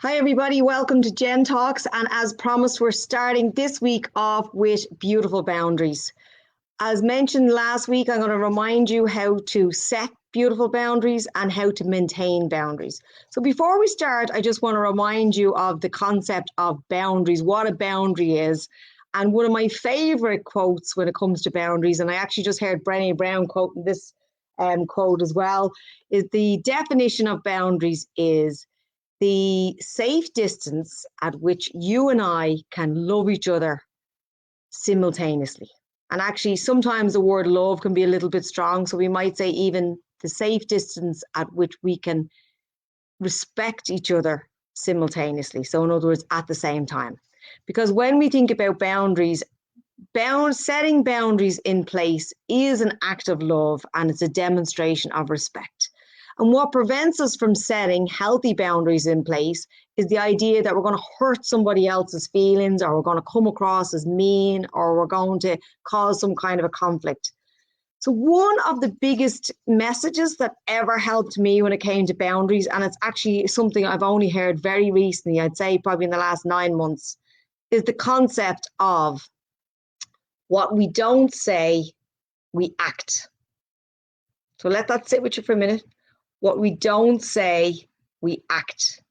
Hi, everybody. Welcome to JenTalks. And as promised, we're starting this week off with beautiful boundaries. As mentioned last week, I'm going to remind you how to set beautiful boundaries and how to maintain boundaries. So before we start, I just want to remind you of the concept of boundaries, what a boundary is. And one of my favorite quotes when it comes to boundaries, and I actually just heard Brené Brown quoting this quote as well, is the definition of boundaries is the safe distance at which you and I can love each other simultaneously. And actually, sometimes the word love can be a little bit strong. So we might say even the safe distance at which we can respect each other simultaneously. So in other words, at the same time. Because when we think about boundaries, setting boundaries in place is an act of love and it's a demonstration of respect. And what prevents us from setting healthy boundaries in place is the idea that we're going to hurt somebody else's feelings, or we're going to come across as mean, or we're going to cause some kind of a conflict. So one of the biggest messages that ever helped me when it came to boundaries, and it's actually something I've only heard very recently, I'd say probably in the last 9 months, is the concept of what we don't say, we act. So let that sit with you for a minute. What we don't say, we act.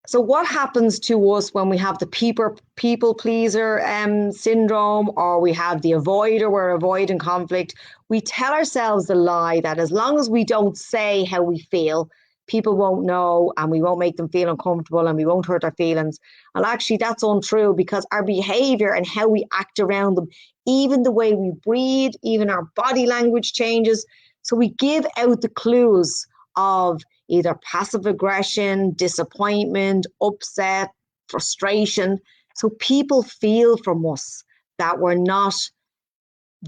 So what happens to us when we have the people pleaser syndrome, or we have the avoider, we're avoiding conflict? We tell ourselves the lie that as long as we don't say how we feel, people won't know and we won't make them feel uncomfortable and we won't hurt their feelings. And actually that's untrue, because our behavior and how we act around them, even the way we breathe, even our body language changes. So we give out the clues of either passive aggression, disappointment, upset, frustration. So people feel from us that we're not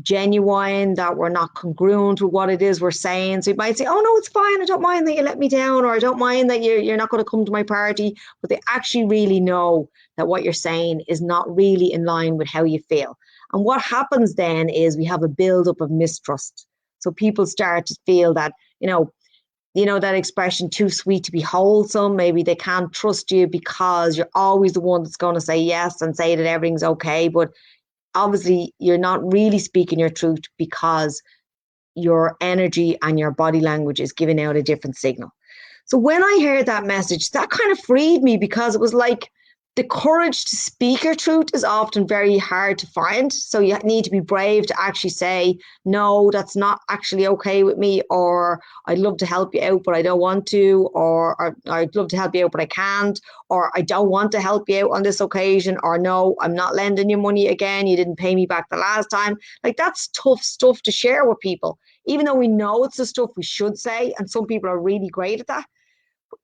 genuine, that we're not congruent with what it is we're saying. So you might say, oh no, it's fine, I don't mind that you let me down, or I don't mind that you're not going to come to my party. But they actually really know that what you're saying is not really in line with how you feel. And what happens then is we have a buildup of mistrust. So people start to feel that, you know that expression, too sweet to be wholesome. Maybe they can't trust you because you're always the one that's going to say yes and say that everything's okay. But obviously you're not really speaking your truth, because your energy and your body language is giving out a different signal. So when I heard that message, that kind of freed me, because it was like, the courage to speak your truth is often very hard to find. So you need to be brave to actually say, no, that's not actually okay with me, or I'd love to help you out, but I don't want to, or I'd love to help you out, but I can't, or I don't want to help you out on this occasion, or no, I'm not lending you money again. You didn't pay me back the last time. Like, that's tough stuff to share with people, even though we know it's the stuff we should say. And some people are really great at that.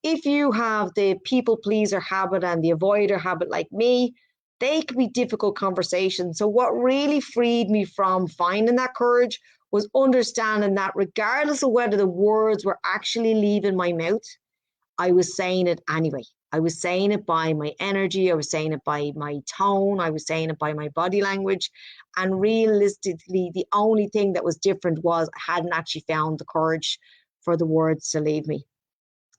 If you have the people pleaser habit and the avoider habit like me, they can be difficult conversations. So what really freed me from finding that courage was understanding that regardless of whether the words were actually leaving my mouth, I was saying it anyway. I was saying it by my energy. I was saying it by my tone. I was saying it by my body language. And realistically, the only thing that was different was I hadn't actually found the courage for the words to leave me.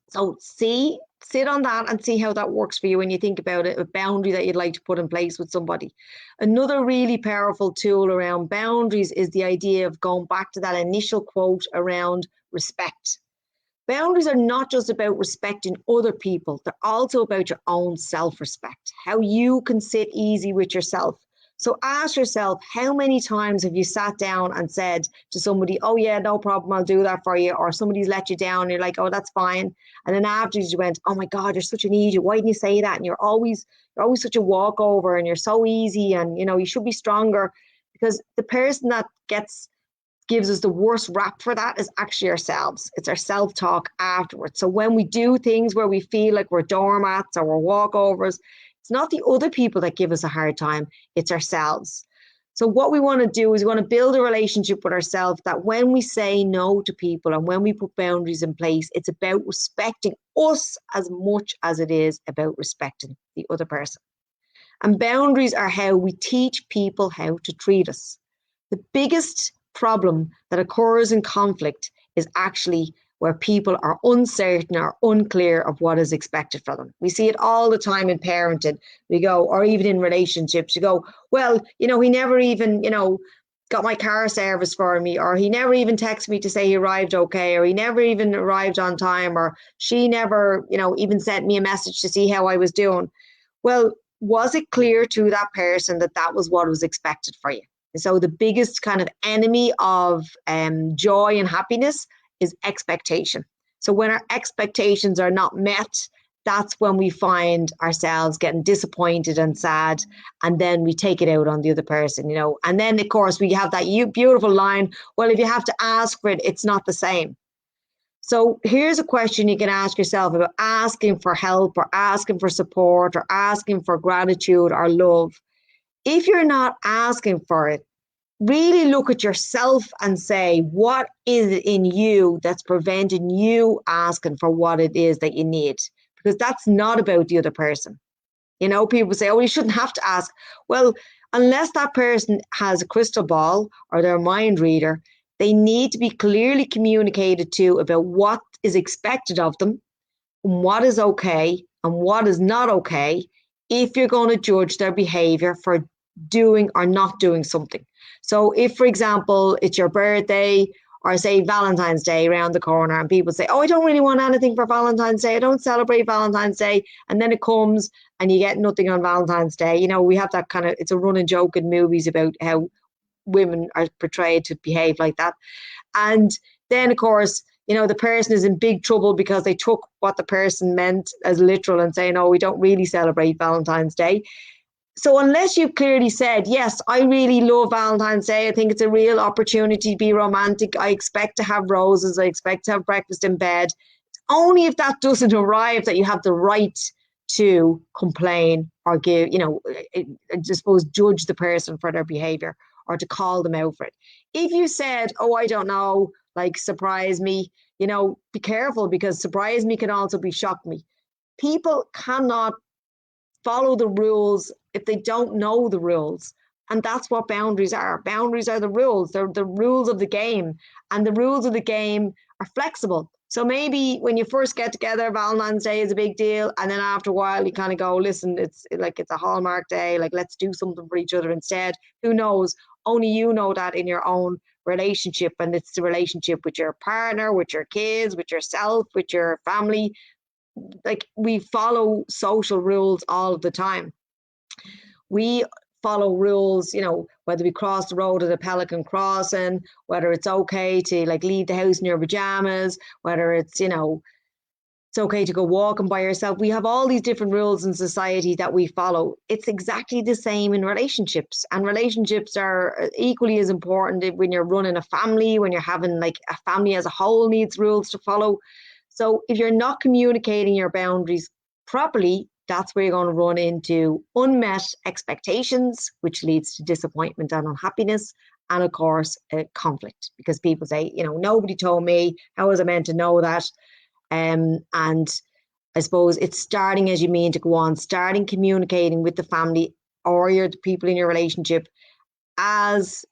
So sit on that and see how that works for you when you think about it, a boundary that you'd like to put in place with somebody. Another really powerful tool around boundaries is the idea of going back to that initial quote around respect. Boundaries are not just about respecting other people, they're also about your own self-respect, how you can sit easy with yourself. So ask yourself, how many times have you sat down and said to somebody, oh yeah, no problem, I'll do that for you, or somebody's let you down and you're like, oh, that's fine. And then afterwards you went, oh my God, you're such an idiot, why didn't you say that? And you're always such a walkover, and you're so easy, and you should be stronger. Because the person that gives us the worst rap for that is actually ourselves. It's our self-talk afterwards. So when we do things where we feel like we're doormats or we're walkovers, it's not the other people that give us a hard time, it's ourselves. So what we want to do is we want to build a relationship with ourselves that when we say no to people and when we put boundaries in place, it's about respecting us as much as it is about respecting the other person. And boundaries are how we teach people how to treat us. The biggest problem that occurs in conflict is actually where people are uncertain or unclear of what is expected from them. We see it all the time in parenting. We go, or even in relationships, you go, well, he never even, got my car serviced for me, or he never even texted me to say he arrived okay, or he never even arrived on time, or she never, even sent me a message to see how I was doing. Well, was it clear to that person that that was what was expected for you? And so the biggest kind of enemy of joy and happiness is expectation. So when our expectations are not met, that's when we find ourselves getting disappointed and sad, and then we take it out on the other person, And then, of course, we have that beautiful line, well, if you have to ask for it, it's not the same. So here's a question you can ask yourself about asking for help or asking for support or asking for gratitude or love. If you're not asking for it, really look at yourself and say, what is it in you that's preventing you asking for what it is that you need? Because that's not about the other person. People say, oh, you shouldn't have to ask. Well, unless that person has a crystal ball or they're a mind reader, they need to be clearly communicated to about what is expected of them, and what is okay and what is not okay, if you're going to judge their behavior for doing or not doing something. So if, for example, it's your birthday, or say Valentine's Day around the corner, and people say, oh, I don't really want anything for Valentine's Day, I don't celebrate Valentine's Day, and then it comes and you get nothing on Valentine's Day. We have that kind of, it's a running joke in movies about how women are portrayed to behave like that. And then, of course, the person is in big trouble because they took what the person meant as literal and say, no, we don't really celebrate Valentine's Day. So unless you've clearly said, yes, I really love Valentine's Day, I think it's a real opportunity to be romantic, I expect to have roses, I expect to have breakfast in bed, only if that doesn't arrive that you have the right to complain or give, I suppose, judge the person for their behavior or to call them out for it. If you said, oh, I don't know, like surprise me, be careful, because surprise me can also be shock me. People cannot follow the rules if they don't know the rules. And that's what boundaries are. Boundaries are the rules. They're the rules of the game. And the rules of the game are flexible. So maybe when you first get together, Valentine's Day is a big deal. And then after a while, you kind of go, listen, it's a Hallmark day. Like, let's do something for each other instead. Who knows? Only you know that in your own relationship. And it's the relationship with your partner, with your kids, with yourself, with your family. Like, we follow social rules all the time. We follow rules, whether we cross the road at a Pelican crossing, whether it's okay to leave the house in your pajamas, whether it's, it's okay to go walking by yourself. We have all these different rules in society that we follow. It's exactly the same in relationships. And relationships are equally as important when you're running a family, when you're having a family as a whole needs rules to follow. So if you're not communicating your boundaries properly, that's where you're going to run into unmet expectations, which leads to disappointment and unhappiness. And of course, conflict, because people say, nobody told me, how was I meant to know that? And I suppose it's starting as you mean to go on, starting communicating with the family or the people in your relationship as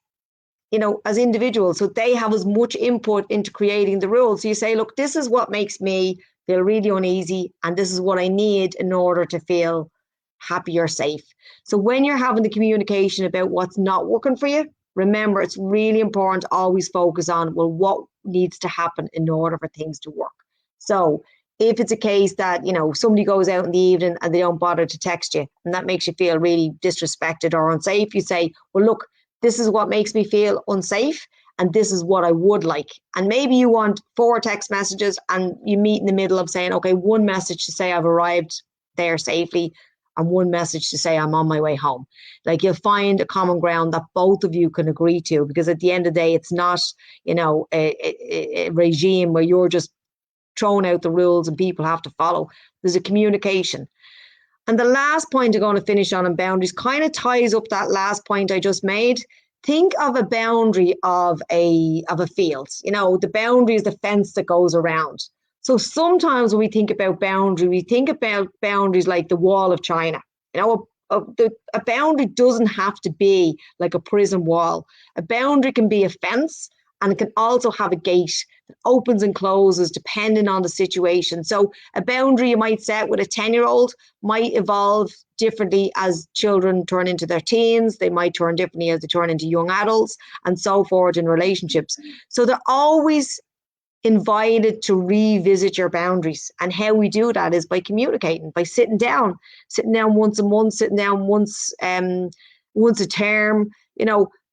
individuals, so they have as much input into creating the rules. So you say, look, this is what makes me feel really uneasy, and this is what I need in order to feel happy or safe. So when you're having the communication about what's not working for you, remember, it's really important to always focus on, well, what needs to happen in order for things to work. So if it's a case that, somebody goes out in the evening and they don't bother to text you, and that makes you feel really disrespected or unsafe, you say, well, look, this is what makes me feel unsafe, and this is what I would like. And maybe you want 4 text messages, and you meet in the middle of saying, okay, one message to say I've arrived there safely, and one message to say I'm on my way home. You'll find a common ground that both of you can agree to, because at the end of the day, it's not, a regime where you're just throwing out the rules and people have to follow. There's a communication. And the last point I'm going to finish on boundaries kind of ties up that last point I just made. Think of a boundary of a field. The boundary is the fence that goes around. So sometimes when we think about boundary, we think about boundaries like the wall of China. A boundary doesn't have to be like a prison wall. A boundary can be a fence, And it can also have a gate that opens and closes depending on the situation. So a boundary you might set with a 10-year-old might evolve differently as children turn into their teens. They might turn differently as they turn into young adults, and so forth in relationships. So they're always invited to revisit your boundaries. And how we do that is by communicating, by sitting down once a month, sitting down once a term,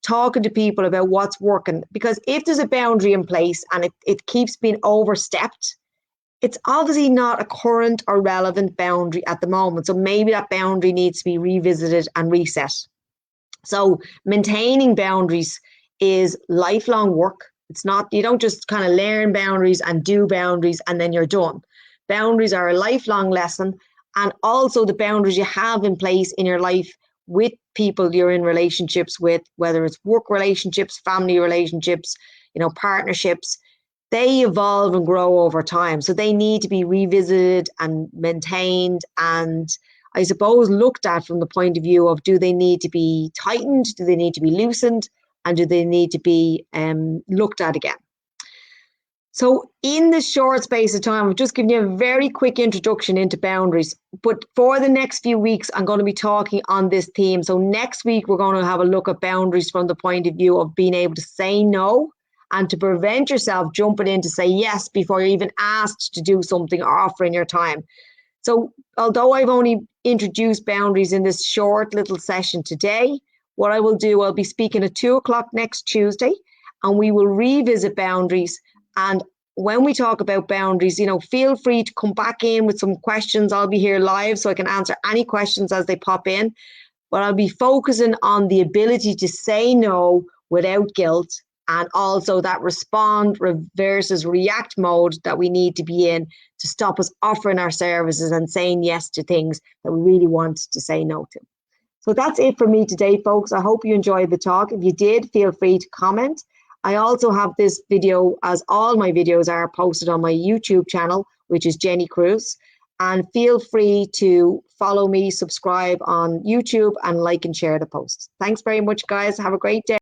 talking to people about what's working. Because if there's a boundary in place and it keeps being overstepped, it's obviously not a current or relevant boundary at the moment. So maybe that boundary needs to be revisited and reset. So maintaining boundaries is lifelong work. It's not, you don't just kind of learn boundaries and do boundaries and then you're done. Boundaries are a lifelong lesson, and also the boundaries you have in place in your life with people you're in relationships with, whether it's work relationships, family relationships, partnerships, they evolve and grow over time. So they need to be revisited and maintained, and I suppose looked at from the point of view of, do they need to be tightened? Do they need to be loosened? And do they need to be looked at again? So in this short space of time, I've just given you a very quick introduction into boundaries. But for the next few weeks, I'm going to be talking on this theme. So next week, we're going to have a look at boundaries from the point of view of being able to say no and to prevent yourself jumping in to say yes before you're even asked to do something or offering your time. So although I've only introduced boundaries in this short little session today, what I will do, I'll be speaking at 2:00 next Tuesday, and we will revisit boundaries. And when we talk about boundaries, feel free to come back in with some questions. I'll be here live so I can answer any questions as they pop in. But I'll be focusing on the ability to say no without guilt, and also that respond versus react mode that we need to be in to stop us offering our services and saying yes to things that we really want to say no to. So that's it for me today, folks. I hope you enjoyed the talk. If you did, feel free to comment. I also have this video, as all my videos are, posted on my YouTube channel, which is Jenny Cruz. And feel free to follow me, subscribe on YouTube, and like and share the posts. Thanks very much, guys. Have a great day.